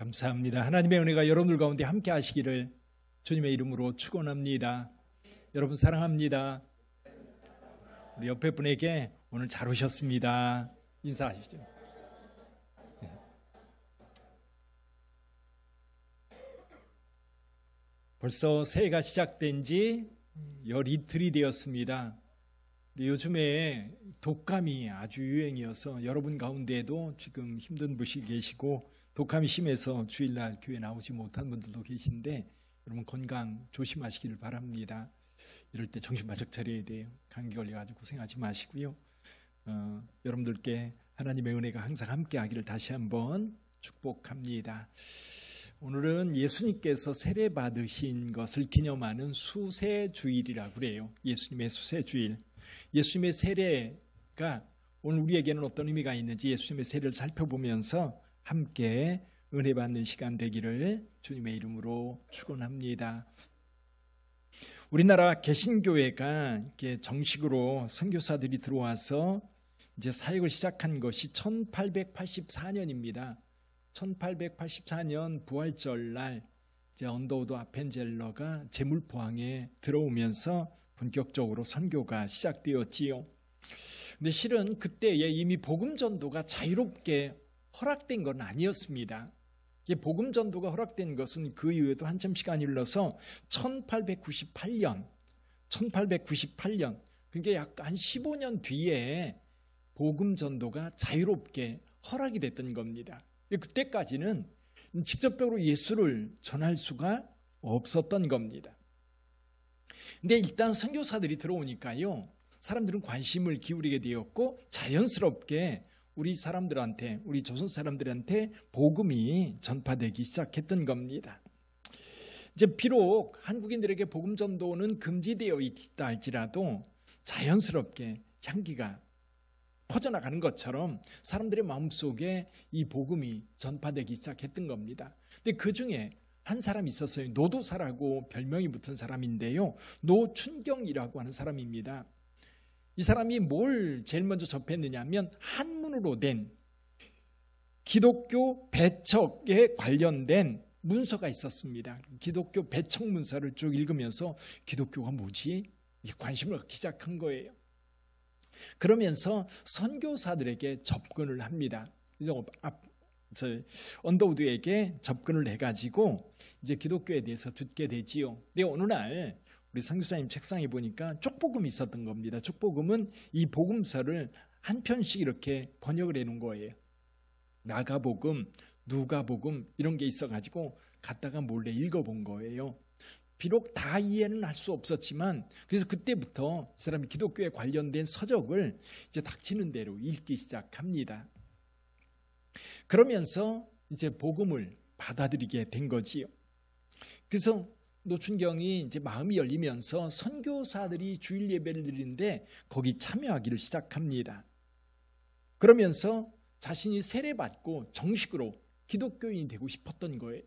감사합니다. 하나님의 은혜가 여러분들 가운데 함께 하시기를 주님의 이름으로 축원합니다. 여러분 사랑합니다. 우리 옆에 분에게 오늘 잘 오셨습니다. 인사하시죠. 벌써 새해가 시작된 지 열 이틀이 되었습니다. 요즘에 독감이 아주 유행이어서 여러분 가운데에도 지금 힘든 분이 계시고 독감이 심해서 주일날 교회 나오지 못한 분들도 계신데 여러분 건강 조심하시기를 바랍니다. 이럴 때 정신 바짝 차려야 돼요. 감기 걸려가지고 고생하지 마시고요. 여러분들께 하나님의 은혜가 항상 함께 하기를 다시 한번 축복합니다. 오늘은 예수님께서 세례 받으신 것을 기념하는 수세주일이라고 그래요. 예수님의 수세주일. 예수님의 세례가 오늘 우리에게는 어떤 의미가 있는지 예수님의 세례를 살펴보면서 함께 은혜 받는 시간 되기를 주님의 이름으로 축원합니다. 우리나라 개신교회가 이렇게 정식으로 선교사들이 들어와서 이제 사역을 시작한 것이 1884년입니다. 1884년 부활절 날 이제 언더우드 아펜젤러가 제물포항에 들어오면서 본격적으로 선교가 시작되었지요. 근데 실은 그때에 이미 복음 전도가 자유롭게 허락된 건 아니었습니다. 복음 전도가 허락된 것은 그 이후에도 한참 시간이 흘러서 1898년 그게 약 한 15년 뒤에 복음 전도가 자유롭게 허락이 됐던 겁니다. 그때까지는 직접적으로 예수를 전할 수가 없었던 겁니다. 근데 일단 선교사들이 들어오니까요, 사람들은 관심을 기울이게 되었고 자연스럽게 우리 사람들한테, 우리 조선 사람들한테 복음이 전파되기 시작했던 겁니다. 이제 비록 한국인들에게 복음 전도는 금지되어 있다 할지라도 자연스럽게 향기가 퍼져나가는 것처럼 사람들의 마음속에 이 복음이 전파되기 시작했던 겁니다. 근데 그 중에 한 사람이 있었어요. 노도사라고 별명이 붙은 사람인데요. 노춘경이라고 하는 사람입니다. 이 사람이 뭘 제일 먼저 접했느냐 하면 한문으로 된 기독교 배척에 관련된 문서가 있었습니다. 기독교 배척 문서를 쭉 읽으면서 기독교가 뭐지? 관심을 갖기 시작한 거예요. 그러면서 선교사들에게 접근을 합니다. 그래서 언더우드에게 접근을 해가지고 이제 기독교에 대해서 듣게 되지요. 근데 어느 날 우리 선교사님 책상에 보니까 쪽복음이 있었던 겁니다. 쪽복음은 이 복음서를 한 편씩 이렇게 번역을 해놓은 거예요. 나가복음, 누가복음 이런 게 있어가지고 갖다가 몰래 읽어본 거예요. 비록 다 이해는 할 수 없었지만 그래서 그때부터 이 사람이 기독교에 관련된 서적을 이제 닥치는 대로 읽기 시작합니다. 그러면서 이제 복음을 받아들이게 된 거지요. 그래서 노춘경이 이제 마음이 열리면서 선교사들이 주일 예배를 드리는데 거기 참여하기를 시작합니다. 그러면서 자신이 세례받고 정식으로 기독교인이 되고 싶었던 거예요.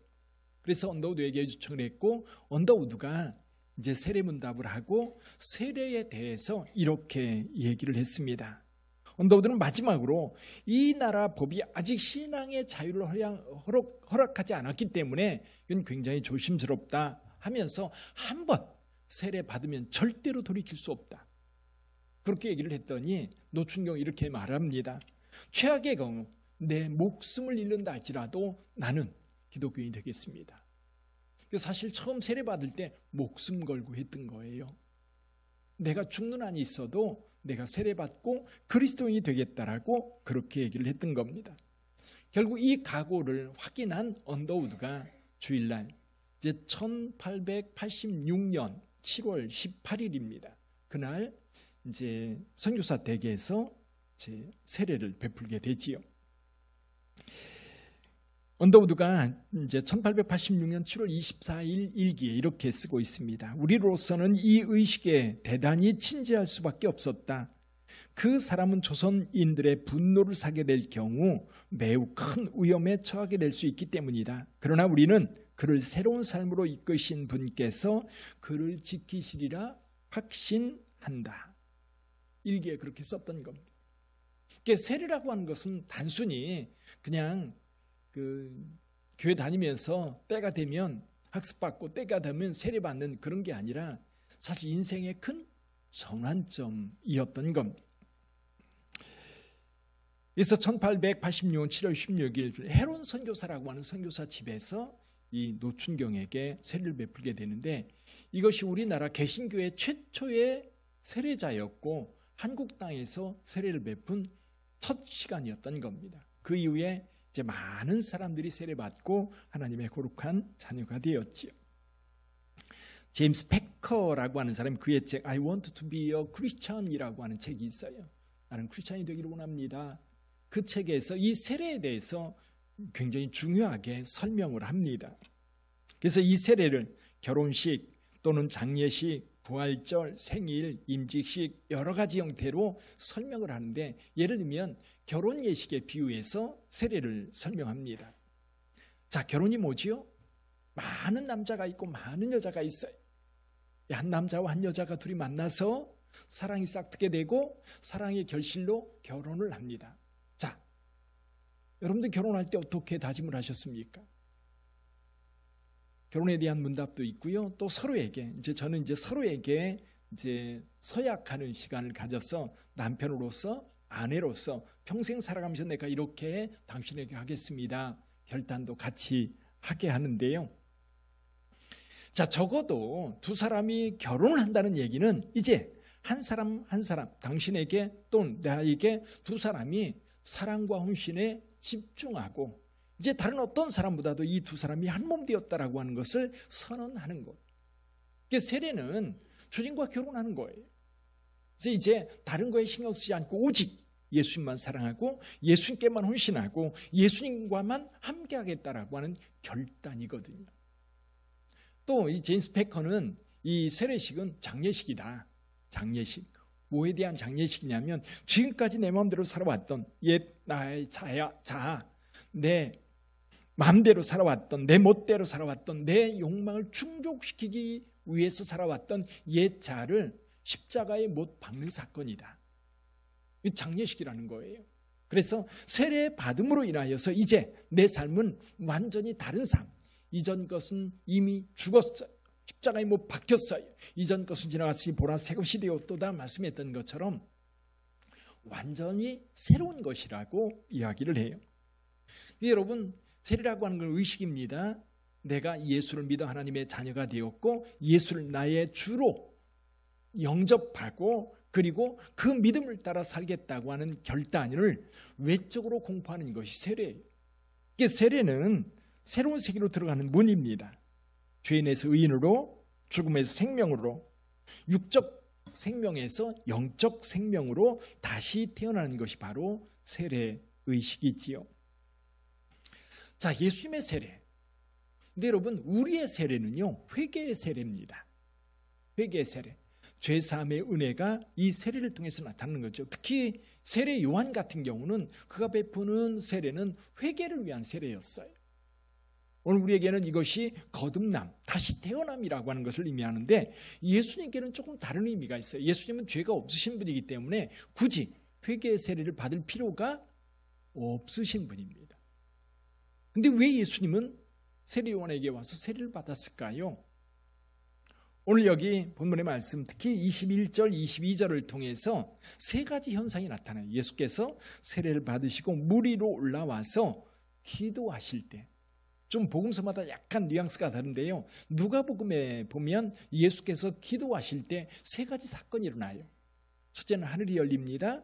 그래서 언더우드에게 요청을 했고 언더우드가 이제 세례문답을 하고 세례에 대해서 이렇게 얘기를 했습니다. 언더우드는 마지막으로 이 나라 법이 아직 신앙의 자유를 허락하지 않았기 때문에 이건 굉장히 조심스럽다 하면서 한번 세례 받으면 절대로 돌이킬 수 없다. 그렇게 얘기를 했더니 노춘경이 이렇게 말합니다. 최악의 경우 내 목숨을 잃는다 할지라도 나는 기독교인이 되겠습니다. 사실 처음 세례 받을 때 목숨 걸고 했던 거예요. 내가 죽는 한이 있어도 내가 세례 받고 그리스도인이 되겠다라고 그렇게 얘기를 했던 겁니다. 결국 이 각오를 확인한 언더우드가 주일날 이제 1886년 7월 18일입니다. 그날 이제 선교사 댁에서 제 세례를 베풀게 되지요. 언더우드가 이제 1886년 7월 24일 일기에 이렇게 쓰고 있습니다. 우리로서는 이 의식에 대단히 친지할 수밖에 없었다. 그 사람은 조선인들의 분노를 사게 될 경우 매우 큰 위험에 처하게 될 수 있기 때문이다. 그러나 우리는 그를 새로운 삶으로 이끄신 분께서 그를 지키시리라 확신한다. 일기에 그렇게 썼던 겁니다. 세례라고 하는 것은 단순히 그냥 교회 다니면서 때가 되면 학습받고 때가 되면 세례받는 그런 게 아니라 사실 인생의 큰 전환점이었던 겁니다. 그래서 1886년 7월 16일 헤론 선교사라고 하는 선교사 집에서 이 노춘경에게 세례를 베풀게 되는데, 이것이 우리나라 개신교회 최초의 세례자였고 한국 땅에서 세례를 베푼 첫 시간이었던 겁니다. 그 이후에 이제 많은 사람들이 세례받고 하나님의 거룩한 자녀가 되었지요. 제임스 패커라고 하는 사람이 그의 책 I want to be a Christian이라고 하는 책이 있어요. 나는 크리스찬이 되기를 원합니다. 그 책에서 이 세례에 대해서 굉장히 중요하게 설명을 합니다. 그래서 이 세례를 결혼식 또는 장례식, 부활절, 생일, 임직식 여러 가지 형태로 설명을 하는데, 예를 들면 결혼 예식에 비유해서 세례를 설명합니다. 자, 결혼이 뭐지요? 많은 남자가 있고 많은 여자가 있어요. 한 남자와 한 여자가 둘이 만나서 사랑이 싹트게 되고 사랑의 결실로 결혼을 합니다. 자, 여러분들 결혼할 때 어떻게 다짐을 하셨습니까? 결혼에 대한 문답도 있고요. 또 서로에게 저는 서로에게 서약하는 시간을 가져서 남편으로서 아내로서 평생 살아가면서 내가 이렇게 당신에게 하겠습니다. 결단도 같이 하게 하는데요. 자, 적어도 두 사람이 결혼을 한다는 얘기는 이제 한 사람 한 사람, 당신에게 또는 나에게 두 사람이 사랑과 헌신에 집중하고 이제 다른 어떤 사람보다도 이 두 사람이 한 몸 되었다라고 하는 것을 선언하는 것. 세례는 주님과 결혼하는 거예요. 그래서 이제 다른 거에 신경 쓰지 않고 오직 예수님만 사랑하고 예수님께만 헌신하고 예수님과만 함께 하겠다라고 하는 결단이거든요. 또 이 제임스 패커는 이 세례식은 장례식이다. 장례식. 뭐에 대한 장례식이냐면 지금까지 내 마음대로 살아왔던 옛 나의 자아, 내 마음대로 살아왔던, 내 멋대로 살아왔던, 내 욕망을 충족시키기 위해서 살아왔던 옛 자아를 십자가에 못 박는 사건이다. 이 장례식이라는 거예요. 그래서 세례 받음으로 인하여서 이제 내 삶은 완전히 다른 삶. 이전 것은 이미 죽었어요. 십자가에 못 박혔어요. 이전 것은 지나갔으니 보라 새 것이 되었도다 말씀했던 것처럼 완전히 새로운 것이라고 이야기를 해요. 여러분, 세례라고 하는 건 의식입니다. 내가 예수를 믿어 하나님의 자녀가 되었고 예수를 나의 주로 영접하고 그리고 그 믿음을 따라 살겠다고 하는 결단을 외적으로 공포하는 것이 세례예요. 세례는 새로운 세계로 들어가는 문입니다. 죄인에서 의인으로, 죽음에서 생명으로, 육적 생명에서 영적 생명으로 다시 태어나는 것이 바로 세례 의식이지요. 자, 예수님의 세례. 근데 여러분, 우리의 세례는요, 회개의 세례입니다. 회개의 세례. 죄사함의 은혜가 이 세례를 통해서 나타나는 거죠. 특히 세례 요한 같은 경우는 그가 베푸는 세례는 회개를 위한 세례였어요. 오늘 우리에게는 이것이 거듭남, 다시 태어남이라고 하는 것을 의미하는데 예수님께는 조금 다른 의미가 있어요. 예수님은 죄가 없으신 분이기 때문에 굳이 회개의 세례를 받을 필요가 없으신 분입니다. 근데 왜 예수님은 세례 요한에게 와서 세례를 받았을까요? 오늘 여기 본문의 말씀, 특히 21절, 22절을 통해서 세 가지 현상이 나타나요. 예수께서 세례를 받으시고 물 위로 올라와서 기도하실 때, 좀 복음서마다 약간 뉘앙스가 다른데요. 누가복음에 보면 예수께서 기도하실 때 세 가지 사건이 일어나요. 첫째는 하늘이 열립니다.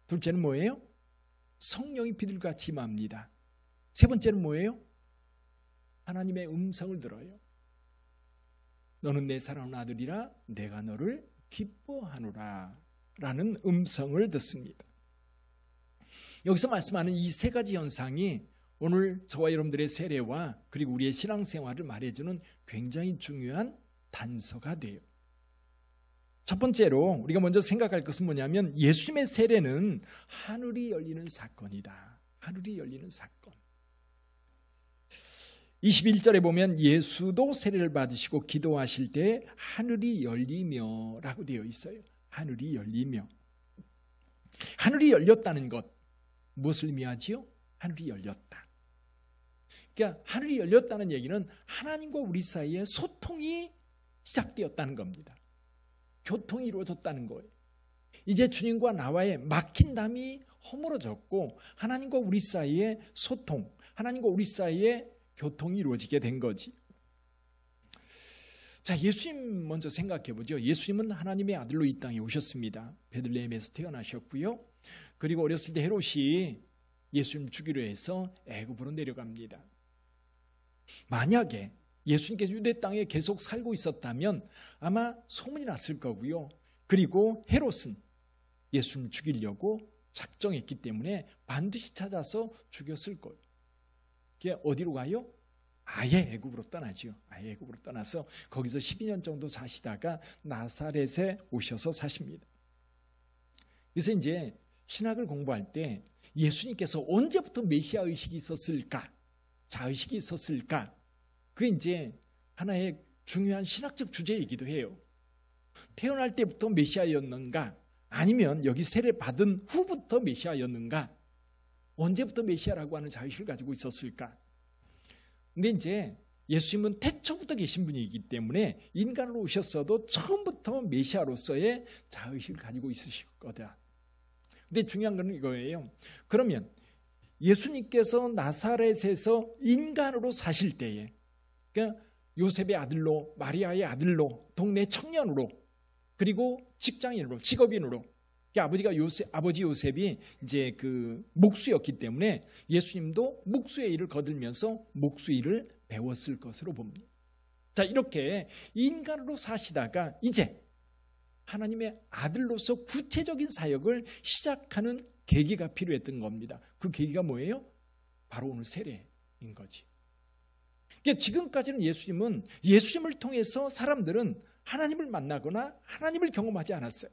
둘째는 뭐예요? 성령이 비둘기같이 임합니다. 세 번째는 뭐예요? 하나님의 음성을 들어요. 너는 내 사랑하는 아들이라 내가 너를 기뻐하노라 라는 음성을 듣습니다. 여기서 말씀하는 이 세 가지 현상이 오늘 저와 여러분들의 세례와 그리고 우리의 신앙생활을 말해주는 굉장히 중요한 단서가 돼요. 첫 번째로 우리가 먼저 생각할 것은 뭐냐면 예수님의 세례는 하늘이 열리는 사건이다. 하늘이 열리는 사건. 21절에 보면 예수도 세례를 받으시고 기도하실 때 하늘이 열리며 라고 되어 있어요. 하늘이 열리며. 하늘이 열렸다는 것 무엇을 의미하지요? 하늘이 열렸다. 그러니까 하늘이 열렸다는 얘기는 하나님과 우리 사이에 소통이 시작되었다는 겁니다. 교통이 이루어졌다는 거예요. 이제 주님과 나와의 막힌 담이 허물어졌고 하나님과 우리 사이에 소통, 하나님과 우리 사이에 교통이 이루어지게 된 거지. 자, 예수님 먼저 생각해 보죠. 예수님은 하나님의 아들로 이 땅에 오셨습니다. 베들레헴에서 태어나셨고요. 그리고 어렸을 때 헤롯이 예수님 죽이려 해서 애굽으로 내려갑니다. 만약에 예수님께서 유대 땅에 계속 살고 있었다면 아마 소문이 났을 거고요. 그리고 헤롯은 예수님을 죽이려고 작정했기 때문에 반드시 찾아서 죽였을 거예요. 그게 어디로 가요? 아예 애굽으로 떠나죠. 아예 애굽으로 떠나서 거기서 12년 정도 사시다가 나사렛에 오셔서 사십니다. 그래서 이제 신학을 공부할 때 예수님께서 언제부터 메시아 의식이 있었을까? 자의식이 있었을까? 그게 이제 하나의 중요한 신학적 주제이기도 해요. 태어날 때부터 메시아였는가? 아니면 여기 세례 받은 후부터 메시아였는가? 언제부터 메시아라고 하는 자의식을 가지고 있었을까? 근데 이제 예수님은 태초부터 계신 분이기 때문에 인간으로 오셨어도 처음부터 메시아로서의 자의식을 가지고 있으실 거다. 근데 중요한 건 이거예요. 그러면 예수님께서 나사렛에서 인간으로 사실 때에, 그러니까 요셉의 아들로, 마리아의 아들로, 동네 청년으로, 그리고 직장인으로, 직업인으로, 그러니까 아버지 요셉이 이제 그 목수였기 때문에 예수님도 목수의 일을 거들면서 목수 일을 배웠을 것으로 봅니다. 자, 이렇게 인간으로 사시다가 이제 하나님의 아들로서 구체적인 사역을 시작하는 계기가 필요했던 겁니다. 그 계기가 뭐예요? 바로 오늘 세례인 거지. 그러니까 지금까지는 예수님을 통해서 사람들은 하나님을 만나거나 하나님을 경험하지 않았어요.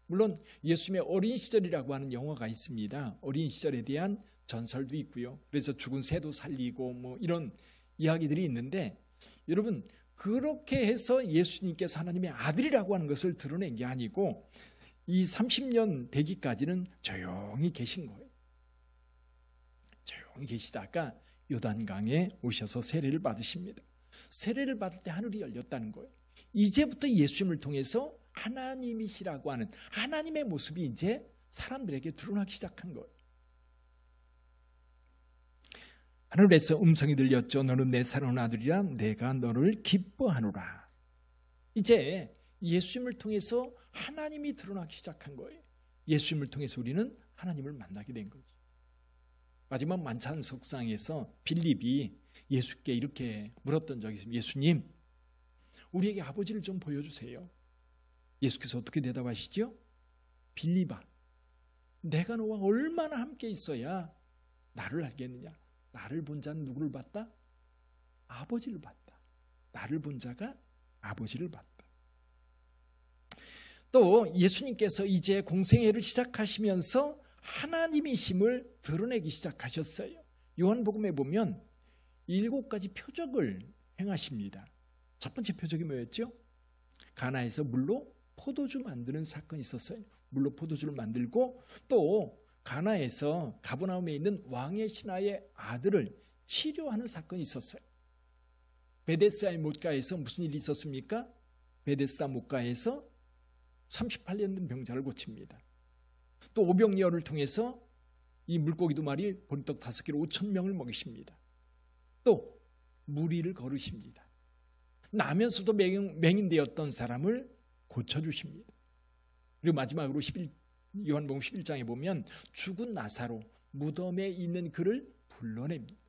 물론 예수님의 어린 시절이라고 하는 영화가 있습니다. 어린 시절에 대한 전설도 있고요. 그래서 죽은 새도 살리고 뭐 이런 이야기들이 있는데, 여러분 그렇게 해서 예수님께서 하나님의 아들이라고 하는 것을 드러낸 게 아니고 이 30년 되기까지는 조용히 계신 거예요. 조용히 계시다가 요단강에 오셔서 세례를 받으십니다. 세례를 받을 때 하늘이 열렸다는 거예요. 이제부터 예수님을 통해서 하나님이시라고 하는 하나님의 모습이 이제 사람들에게 드러나기 시작한 거예요. 하늘에서 음성이 들렸죠. 너는 내 사랑하는 아들이라 내가 너를 기뻐하노라. 이제 예수님을 통해서 하나님이 드러나기 시작한 거예요. 예수님을 통해서 우리는 하나님을 만나게 된 거죠. 마지막 만찬석상에서 빌립이 예수께 이렇게 물었던 적이 있습니다. 예수님, 우리에게 아버지를 좀 보여주세요. 예수께서 어떻게 대답하시죠? 빌립아, 내가 너와 얼마나 함께 있어야 나를 알겠느냐? 나를 본 자는 누구를 봤다? 아버지를 봤다. 나를 본 자가 아버지를 봤다. 또 예수님께서 이제 공생애를 시작하시면서 하나님이심을 드러내기 시작하셨어요. 요한복음에 보면 7가지 표적을 행하십니다. 첫 번째 표적이 뭐였죠? 가나에서 물로 포도주 만드는 사건이 있었어요. 물로 포도주를 만들고 또 가나에서 가버나움에 있는 왕의 신하의 아들을 치료하는 사건이 있었어요. 베데스다의 못가에서 무슨 일이 있었습니까? 베데스다 못가에서 38년 된 병자를 고칩니다. 또 오병이어를 통해서 이 물고기 2마리 보리떡 5개로 5,000명을 먹이십니다. 또 무리를 걸으십니다. 나면서도 맹인되었던 사람을 고쳐주십니다. 그리고 마지막으로 요한복음 11장에 보면 죽은 나사로 무덤에 있는 그를 불러냅니다.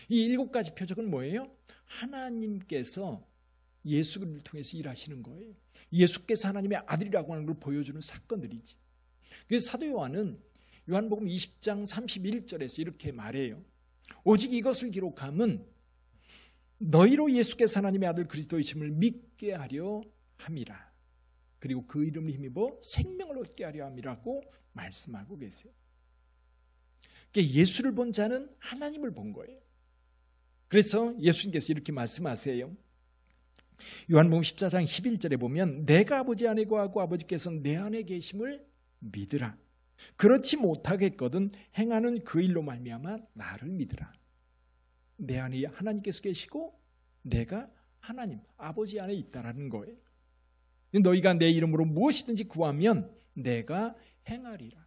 이 7가지 표적은 뭐예요? 하나님께서 예수를 통해서 일하시는 거예요. 예수께서 하나님의 아들이라고 하는 걸 보여주는 사건들이지. 그래서 사도 요한은 요한복음 20장 31절에서 이렇게 말해요. 오직 이것을 기록함은 너희로 예수께서 하나님의 아들 그리스도이심을 믿게 하려 함이라. 그리고 그 이름을 힘입어 생명을 얻게 하려 함이라고 말씀하고 계세요. 그러니까 예수를 본 자는 하나님을 본 거예요. 그래서 예수님께서 이렇게 말씀하세요. 요한복음 14장 11절에 보면 내가 아버지 안에 거하고 아버지께서 내 안에 계심을 믿으라. 그렇지 못하겠거든 행하는 그 일로 말미암아 나를 믿으라. 내 안에 하나님께서 계시고 내가 하나님 아버지 안에 있다라는 거예요. 너희가 내 이름으로 무엇이든지 구하면 내가 행하리라.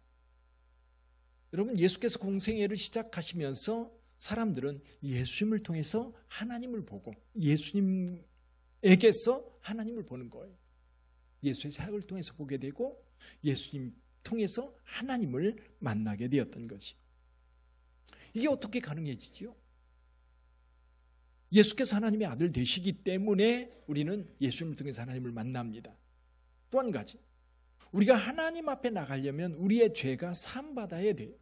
여러분, 예수께서 공생애를 시작하시면서 사람들은 예수님을 통해서 하나님을 보고 예수님에게서 하나님을 보는 거예요. 예수의 사역을 통해서 보게 되고 예수님 통해서 하나님을 만나게 되었던 거지. 이게 어떻게 가능해지지요? 예수께서 하나님의 아들 되시기 때문에 우리는 예수님을 통해서 하나님을 만납니다. 또 한 가지, 우리가 하나님 앞에 나가려면 우리의 죄가 사함받아야 돼요.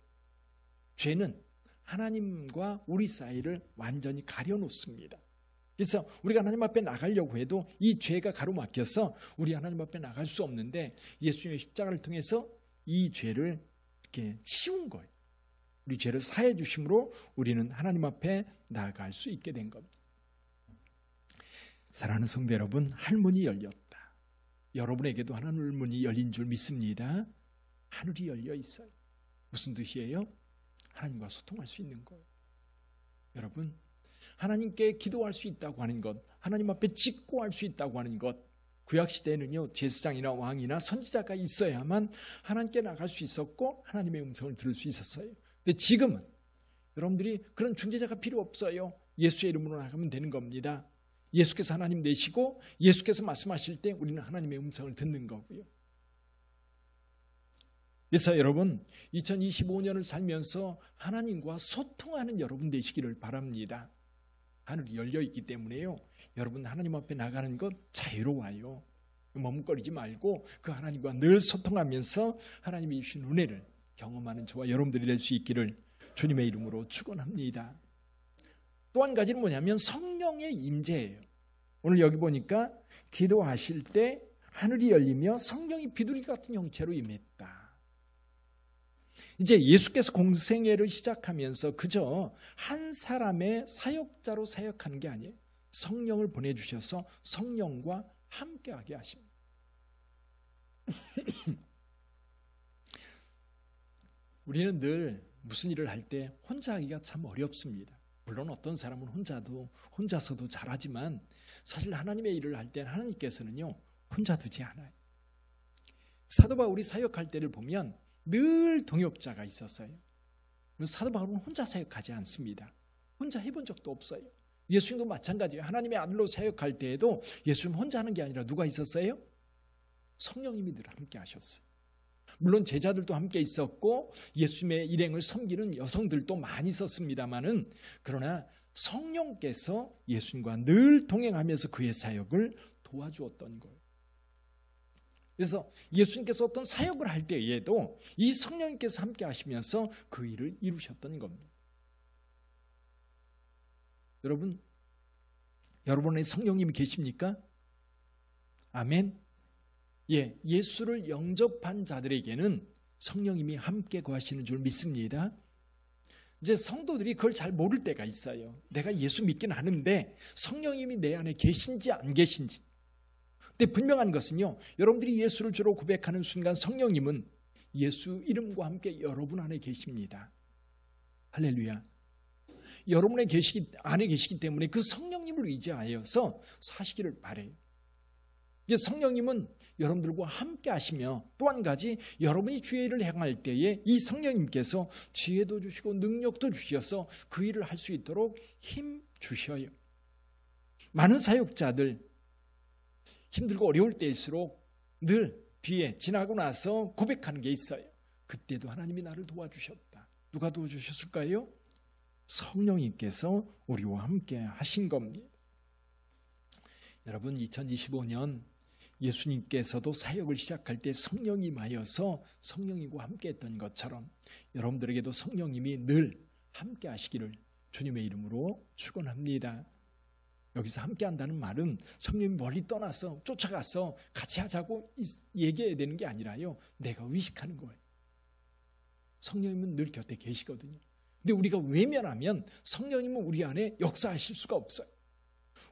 죄는 하나님과 우리 사이를 완전히 가려놓습니다. 그래서 우리가 하나님 앞에 나가려고 해도 이 죄가 가로막혀서 우리 하나님 앞에 나갈 수 없는데 예수님의 십자가를 통해서 이 죄를 이렇게 치운 거예요. 우리 죄를 사해 주심으로 우리는 하나님 앞에 나아갈 수 있게 된 겁니다. 사랑하는 성도 여러분, 할문이 열렸다. 여러분에게도 하늘 문이 열린 줄 믿습니다. 하늘이 열려 있어요. 무슨 뜻이에요? 하나님과 소통할 수 있는 거예요. 여러분, 하나님께 기도할 수 있다고 하는 것, 하나님 앞에 직고할 수 있다고 하는 것, 구약시대에는요 제사장이나 왕이나 선지자가 있어야만 하나님께 나갈 수 있었고 하나님의 음성을 들을 수 있었어요. 근데 지금은 여러분들이 그런 중재자가 필요 없어요. 예수의 이름으로 나가면 되는 겁니다. 예수께서 하나님 되시고 예수께서 말씀하실 때 우리는 하나님의 음성을 듣는 거고요. 그래서 여러분, 2025년을 살면서 하나님과 소통하는 여러분 되시기를 바랍니다. 하늘이 열려 있기 때문에요, 여러분 하나님 앞에 나가는 것 자유로워요. 머뭇거리지 말고 그 하나님과 늘 소통하면서 하나님이 주신 은혜를 경험하는 저와 여러분들이 될 수 있기를 주님의 이름으로 축원합니다. 또 한 가지는 뭐냐면 성령의 임재예요. 오늘 여기 보니까 기도하실 때 하늘이 열리며 성령이 비둘기 같은 형체로 임했다. 이제 예수께서 공생애를 시작하면서 그저 한 사람의 사역자로 사역하는 게 아니에요. 성령을 보내주셔서 성령과 함께하게 하십니다. 우리는 늘 무슨 일을 할 때 혼자 하기가 참 어렵습니다. 물론 어떤 사람은 혼자서도 잘하지만 사실 하나님의 일을 할 때는 하나님께서는요 혼자 두지 않아요. 사도 바울이 사역할 때를 보면 늘 동역자가 있었어요. 사도 바울은 혼자 사역하지 않습니다. 혼자 해본 적도 없어요. 예수님도 마찬가지예요. 하나님의 아들로 사역할 때에도 예수님 혼자 하는 게 아니라 누가 있었어요? 성령님이 늘 함께 하셨어요. 물론 제자들도 함께 있었고 예수님의 일행을 섬기는 여성들도 많이 있었습니다마는, 그러나 성령께서 예수님과 늘 동행하면서 그의 사역을 도와주었던 거예요. 그래서 예수님께서 어떤 사역을 할 때에도 이 성령님께서 함께 하시면서 그 일을 이루셨던 겁니다. 여러분, 여러분의 성령님이 계십니까? 아멘. 예, 예수를 영접한 자들에게는 성령님이 함께 거하시는 줄 믿습니다. 이제 성도들이 그걸 잘 모를 때가 있어요. 내가 예수 믿긴 하는데 성령님이 내 안에 계신지 안 계신지. 근데 분명한 것은요, 여러분들이 예수를 주로 고백하는 순간 성령님은 예수 이름과 함께 여러분 안에 계십니다. 할렐루야. 여러분의 안에 계시기 때문에 그 성령님을 의지하여서 사시기를 바라요. 성령님은 여러분들과 함께 하시며 또 한 가지, 여러분이 주의 일을 행할 때에 이 성령님께서 지혜도 주시고 능력도 주셔서 그 일을 할 수 있도록 힘 주셔요. 많은 사역자들 힘들고 어려울 때일수록 늘 뒤에 지나고 나서 고백하는 게 있어요. 그때도 하나님이 나를 도와주셨다. 누가 도와주셨을까요? 성령님께서 우리와 함께 하신 겁니다. 여러분, 2025년 예수님께서도 사역을 시작할 때 성령이 임하여서 성령님과 함께 했던 것처럼 여러분들에게도 성령님이 늘 함께 하시기를 주님의 이름으로 축원합니다. 여기서 함께 한다는 말은 성령님이 멀리 떠나서 쫓아가서 같이 하자고 얘기해야 되는 게 아니라요, 내가 의식하는 거예요. 성령님은 늘 곁에 계시거든요. 근데 우리가 외면하면 성령님은 우리 안에 역사하실 수가 없어요.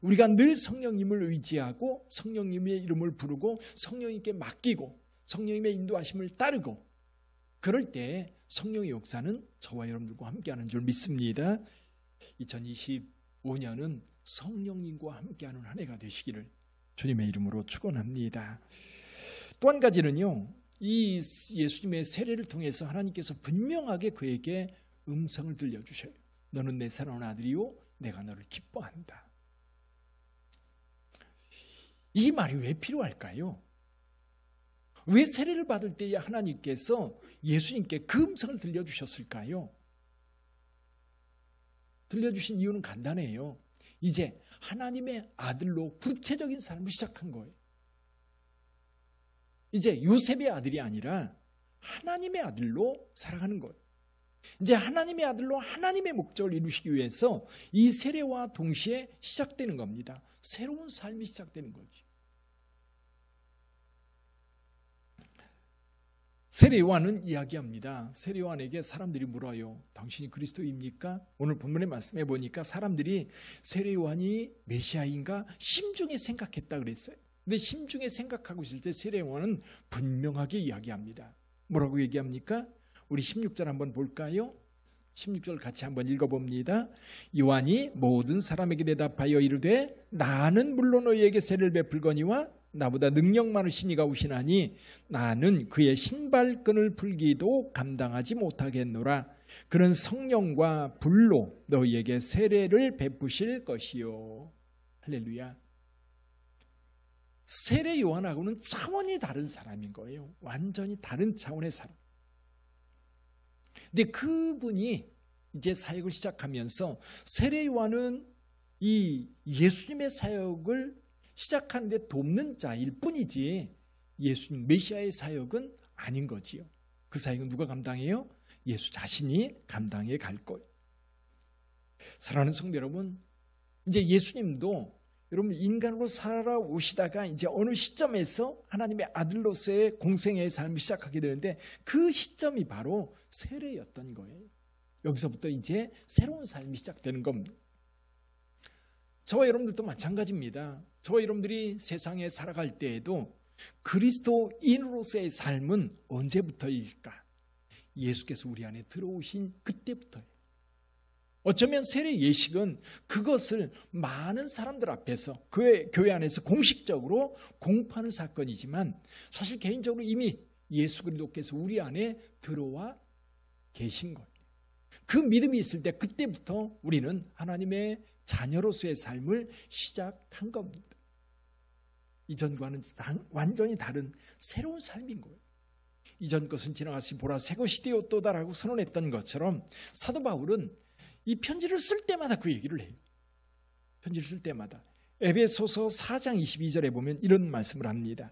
우리가 늘 성령님을 의지하고 성령님의 이름을 부르고 성령님께 맡기고 성령님의 인도하심을 따르고, 그럴 때 성령의 역사는 저와 여러분들과 함께하는 줄 믿습니다. 2025년은 성령님과 함께하는 한 해가 되시기를 주님의 이름으로 축원합니다. 또 한 가지는요, 이 예수님의 세례를 통해서 하나님께서 분명하게 그에게 음성을 들려주셔요. 너는 내 사랑하는 아들이요 내가 너를 기뻐한다. 이 말이 왜 필요할까요? 왜 세례를 받을 때에 하나님께서 예수님께 그 음성을 들려주셨을까요? 들려주신 이유는 간단해요. 이제 하나님의 아들로 구체적인 삶을 시작한 거예요. 이제 요셉의 아들이 아니라 하나님의 아들로 살아가는 거예요. 이제 하나님의 아들로 하나님의 목적을 이루시기 위해서 이 세례와 동시에 시작되는 겁니다. 새로운 삶이 시작되는 거죠. 세례 요한은 이야기합니다. 세례 요한에게 사람들이 물어요. 당신이 그리스도입니까? 오늘 본문에 말씀해 보니까 사람들이 세례 요한이 메시아인가 심중에 생각했다 그랬어요. 근데 심중에 생각하고 있을 때 세례 요한은 분명하게 이야기합니다. 뭐라고 얘기합니까? 우리 16절 한번 볼까요? 16절 같이 한번 읽어봅니다. 요한이 모든 사람에게 대답하여 이르되 나는 물론 너희에게 세례를 베풀거니와 나보다 능력 많으신 이가 오시나니 나는 그의 신발끈을 풀기도 감당하지 못하겠노라. 그는 성령과 불로 너희에게 세례를 베푸실 것이요. 할렐루야. 세례 요한하고는 차원이 다른 사람인 거예요. 완전히 다른 차원의 사람. 근데 그분이 이제 사역을 시작하면서 세례 요한은 이 예수님의 사역을 시작하는데 돕는 자일 뿐이지 예수님 메시아의 사역은 아닌 거지요. 그 사역은 누가 감당해요? 예수 자신이 감당해 갈 거예요. 사랑하는 성도 여러분, 이제 예수님도 여러분 인간으로 살아오시다가 이제 어느 시점에서 하나님의 아들로서의 공생애의 삶을 시작하게 되는데 그 시점이 바로 세례였던 거예요. 여기서부터 이제 새로운 삶이 시작되는 겁니다. 저와 여러분들도 마찬가지입니다. 저와 여러분들이 세상에 살아갈 때에도 그리스도인으로서의 삶은 언제부터일까? 예수께서 우리 안에 들어오신 그때부터예요. 어쩌면 세례 예식은 그것을 많은 사람들 앞에서 교회 안에서 공식적으로 공포하는 사건이지만 사실 개인적으로 이미 예수 그리스도께서 우리 안에 들어와 계신 거예요. 그 믿음이 있을 때 그때부터 우리는 하나님의 자녀로서의 삶을 시작한 겁니다. 이전과는 완전히 다른 새로운 삶인 거예요. 이전 것은 지나갔으니 보라 새 것이 되었도다라고 선언했던 것처럼 사도 바울은 이 편지를 쓸 때마다 그 얘기를 해요. 편지를 쓸 때마다 에베소서 4장 22절에 보면 이런 말씀을 합니다.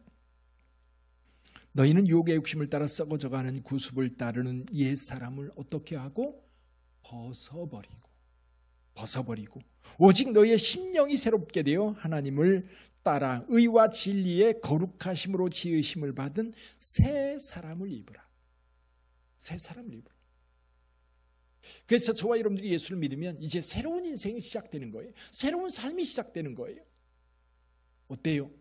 너희는 유혹의 욕심을 따라 썩어져가는 구습을 따르는 옛사람을 어떻게 하고 벗어버리고 오직 너희의 심령이 새롭게 되어 하나님을 따라 의와 진리의 거룩하심으로 지으심을 받은 새 사람을 입으라. 새 사람을 입으라. 그래서 저와 여러분들이 예수를 믿으면 이제 새로운 인생이 시작되는 거예요. 새로운 삶이 시작되는 거예요. 어때요?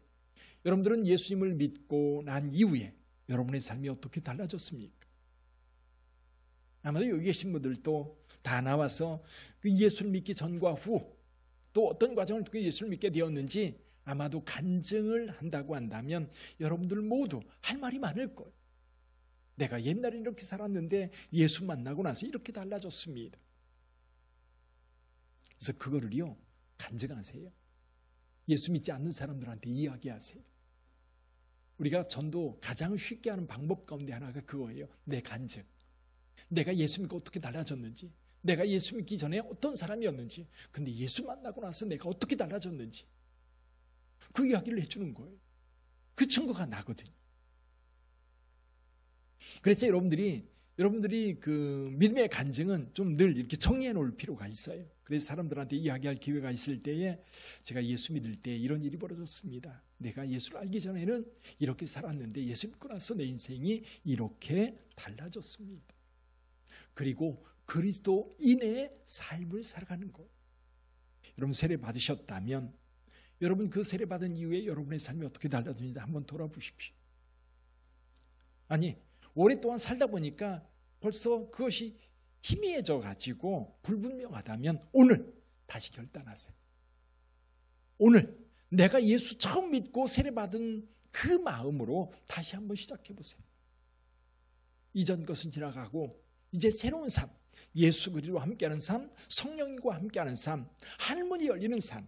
여러분들은 예수님을 믿고 난 이후에 여러분의 삶이 어떻게 달라졌습니까? 아마도 여기 계신 분들도 다 나와서 그 예수를 믿기 전과 후 또 어떤 과정을 통해 예수를 믿게 되었는지 아마도 간증을 한다고 한다면 여러분들 모두 할 말이 많을 거예요. 내가 옛날에 이렇게 살았는데 예수 만나고 나서 이렇게 달라졌습니다. 그래서 그거를요 간증하세요. 예수 믿지 않는 사람들한테 이야기하세요. 우리가 전도 가장 쉽게 하는 방법 가운데 하나가 그거예요. 내 간증. 내가 예수 믿고 어떻게 달라졌는지, 내가 예수 믿기 전에 어떤 사람이었는지, 근데 예수 만나고 나서 내가 어떻게 달라졌는지 그 이야기를 해주는 거예요. 그 증거가 나거든요. 그래서 여러분들이 그 믿음의 간증은 좀 늘 이렇게 정리해 놓을 필요가 있어요. 그래서 사람들한테 이야기할 기회가 있을 때에 제가 예수 믿을 때 이런 일이 벌어졌습니다. 내가 예수를 알기 전에는 이렇게 살았는데 예수 믿고 나서 내 인생이 이렇게 달라졌습니다. 그리고 그리스도인의 삶을 살아가는 것. 여러분 세례 받으셨다면 여러분 그 세례 받은 이후에 여러분의 삶이 어떻게 달라졌는지 한번 돌아보십시오. 아니 오랫동안 살다 보니까 벌써 그것이 희미해져 가지고 불분명하다면 오늘 다시 결단하세요. 오늘 내가 예수 처음 믿고 세례받은 그 마음으로 다시 한번 시작해 보세요. 이전 것은 지나가고 이제 새로운 삶, 예수 그리스도와 함께하는 삶, 성령과 함께하는 삶, 하늘문이 열리는 삶.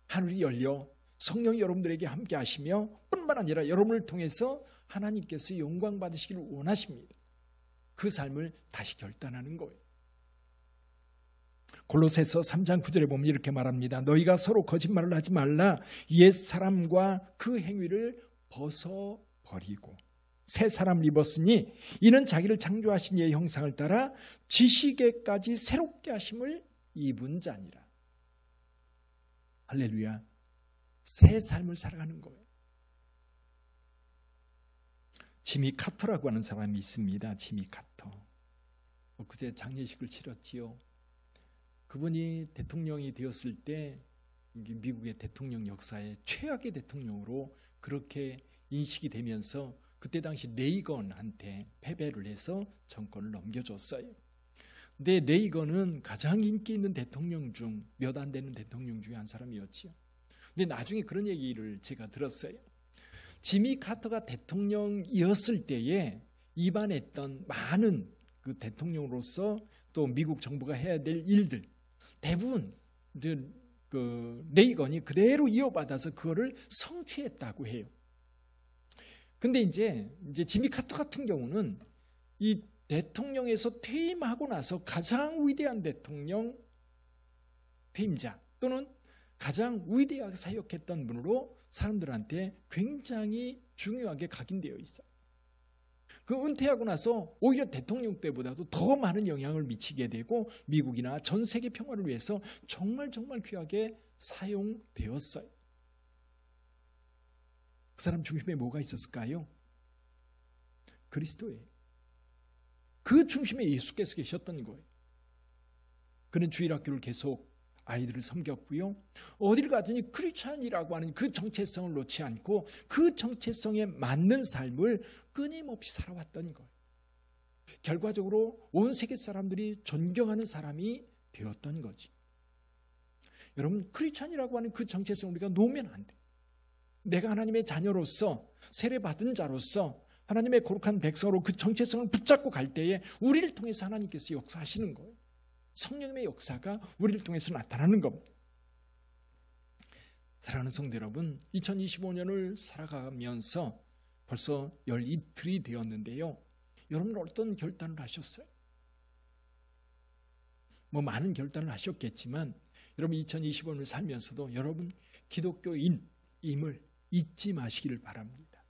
하늘이 열려 성령이 여러분들에게 함께 하시며 뿐만 아니라 여러분을 통해서 하나님께서 영광 받으시기를 원하십니다. 그 삶을 다시 결단하는 거예요. 골로새서 3장 9절에 보면 이렇게 말합니다. 너희가 서로 거짓말을 하지 말라. 옛사람과 그 행위를 벗어버리고 새 사람을 입었으니 이는 자기를 창조하신 이의 형상을 따라 지식에까지 새롭게 하심을 입은 자니라. 할렐루야. 새 삶을 살아가는 거예요. 지미 카터라고 하는 사람이 있습니다. 지미 카터. 그제 장례식을 치렀지요. 그분이 대통령이 되었을 때 미국의 대통령 역사의 최악의 대통령으로 그렇게 인식이 되면서 그때 당시 레이건한테 패배를 해서 정권을 넘겨줬어요. 근데 레이건은 가장 인기 있는 대통령 중 몇 안 되는 대통령 중에 한 사람이었지요. 근데 나중에 그런 얘기를 제가 들었어요. 지미 카터가 대통령이었을 때에 입안했던 많은 그 대통령으로서 또 미국 정부가 해야 될 일들 대부분 그 레이건이 그대로 이어받아서 그거를 성취했다고 해요. 근데 이제 지미 카터 같은 경우는 이 대통령에서 퇴임하고 나서 가장 위대한 대통령 퇴임자 또는 가장 위대하게 사역했던 분으로 사람들한테 굉장히 중요하게 각인되어 있어요. 그 은퇴하고 나서 오히려 대통령 때보다도 더 많은 영향을 미치게 되고 미국이나 전 세계 평화를 위해서 정말 귀하게 사용되었어요. 그 사람 중심에 뭐가 있었을까요? 그리스도예요. 그 중심에 예수께서 계셨던 거예요. 그는 주일학교를 계속 아이들을 섬겼고요. 어디를 가더니 크리스찬이라고 하는 그 정체성을 놓지 않고 그 정체성에 맞는 삶을 끊임없이 살아왔던 거예요. 결과적으로 온 세계 사람들이 존경하는 사람이 되었던 거지. 여러분, 크리스찬이라고 하는 그 정체성을 우리가 놓으면 안 돼요. 내가 하나님의 자녀로서 세례받은 자로서 하나님의 거룩한 백성으로 그 정체성을 붙잡고 갈 때에 우리를 통해서 하나님께서 역사하시는 거예요. 성령의 역사가 우리를 통해서 나타나는 겁니다. 사랑하는 성도 여러분, 2025년을 살아가면서 벌써 열 이틀이 되었는데요. 여러분은 어떤 결단을 하셨어요? 많은 결단을 하셨겠지만 여러분 2025년을 살면서도 여러분 기독교인임을 잊지 마시기를 바랍니다.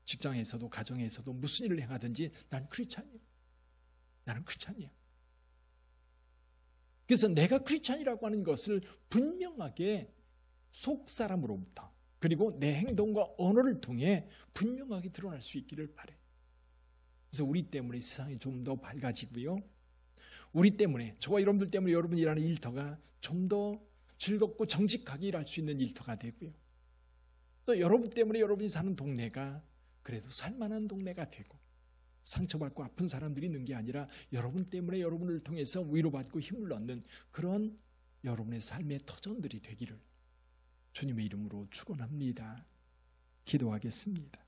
직장에서도 가정에서도 무슨 일을 행하든지 난 크리스찬이야. 나는 크리스찬이야. 그래서 내가 크리스찬이라고 하는 것을 분명하게 속사람으로부터 그리고 내 행동과 언어를 통해 분명하게 드러날 수 있기를 바라요. 그래서 우리 때문에 세상이 좀 더 밝아지고요. 우리 때문에, 저와 여러분들 때문에 여러분이 일하는 일터가 좀 더 즐겁고 정직하게 일할 수 있는 일터가 되고요. 또 여러분 때문에 여러분이 사는 동네가 그래도 살만한 동네가 되고 상처받고 아픈 사람들이 있는 게 아니라 여러분 때문에 여러분을 통해서 위로받고 힘을 얻는 그런 여러분의 삶의 터전들이 되기를 주님의 이름으로 축원합니다. 기도하겠습니다.